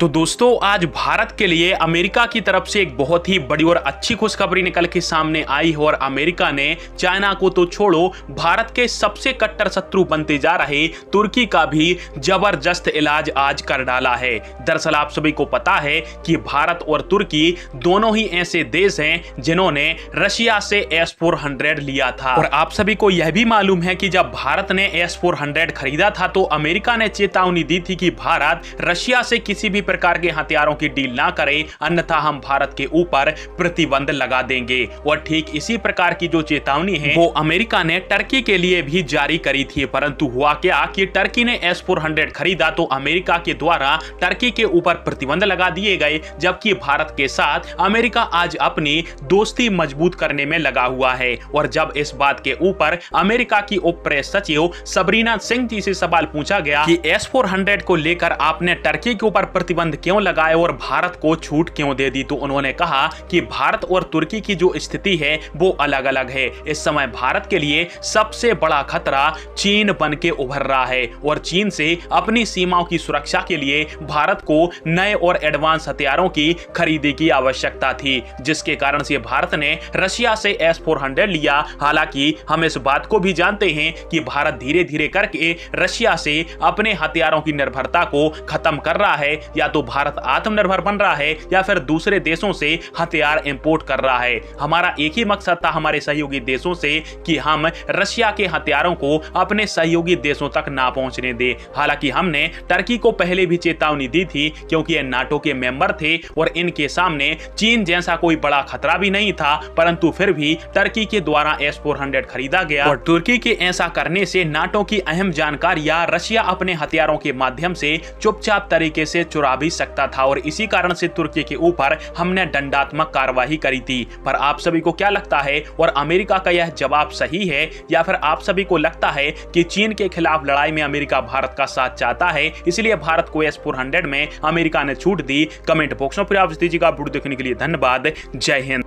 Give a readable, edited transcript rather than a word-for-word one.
तो दोस्तों आज भारत के लिए अमेरिका की तरफ से एक बहुत ही बड़ी और अच्छी खुशखबरी निकल के सामने आई है और अमेरिका ने चाइना को तो छोड़ो भारत के सबसे कट्टर शत्रु बनते जा रहे तुर्की का भी जबरदस्त इलाज आज कर डाला है। दरअसल आप सभी को पता है कि भारत और तुर्की दोनों ही ऐसे देश हैं जिन्होंने रशिया से S-400 लिया था और आप सभी को यह भी मालूम है कि जब भारत ने S-400 खरीदा था तो अमेरिका ने चेतावनी दी थी कि भारत रशिया से किसी भी प्रकार के हथियारों की डील ना करे, अन्यथा हम भारत के ऊपर प्रतिबंध लगा देंगे। और ठीक इसी प्रकार की जो चेतावनी है वो अमेरिका ने टर्की के लिए भी जारी करी थी। परंतु हुआ क्या कि टर्की ने S-400 खरीदा तो अमेरिका के द्वारा टर्की के ऊपर प्रतिबंध लगा दिए गए, जबकि भारत के साथ अमेरिका आज अपनी दोस्ती मजबूत करने में लगा हुआ है। और जब इस बात के ऊपर अमेरिका की उप प्रेस सचिव सबरीना सिंह जी से सवाल पूछा गया कि S-400 को लेकर आपने टर्की के ऊपर प्रतिबंध क्यों लगाए और भारत को छूट क्यों दे दी, तो उन्होंने कहा कि भारत और तुर्की की जो स्थिति है वो अलग अलग है। इस समय भारत के लिए सबसे बड़ा खतरा चीन बन के उभर रहा है और चीन से अपनी सीमाओं की सुरक्षा के लिए भारत को नए और एडवांस हथियारों की खरीदी की आवश्यकता थी, जिसके कारण से भारत ने रशिया से S-400 लिया। हालांकि हम इस बात को भी जानते हैं कि भारत धीरे धीरे करके रशिया से अपने हथियारों की निर्भरता को खत्म कर रहा है। या तो भारत आत्मनिर्भर बन रहा है या फिर दूसरे देशों से हथियार इंपोर्ट कर रहा है। हमारा एक ही मकसद था हमारे सहयोगी देशों से कि हम रशिया के हथियारों को अपने सहयोगी देशों तक ना पहुंचने दे। हालांकि हमने टर्की को पहले भी चेतावनी दी थी क्योंकि ये नाटो के मेंबर थे और इनके सामने चीन जैसा कोई बड़ा खतरा भी नहीं था, परंतु फिर भी टर्की के द्वारा S-400 खरीदा गया और तुर्की के ऐसा करने से नाटो की अहम जानकारियां रशिया अपने हथियारों के माध्यम से चुपचाप तरीके से चुरा भी सकता था और इसी कारण से तुर्की के ऊपर हमने दंडात्मक कार्रवाई करी थी। पर आप सभी को क्या लगता है और अमेरिका का यह जवाब सही है या फिर आप सभी को लगता है कि चीन के खिलाफ लड़ाई में अमेरिका भारत का साथ चाहता है, इसलिए भारत को S-400 में अमेरिका ने छूट दी? कमेंट बॉक्स में आप दीजिएगा। वीडियो देखने के लिए धन्यवाद। जय हिंद।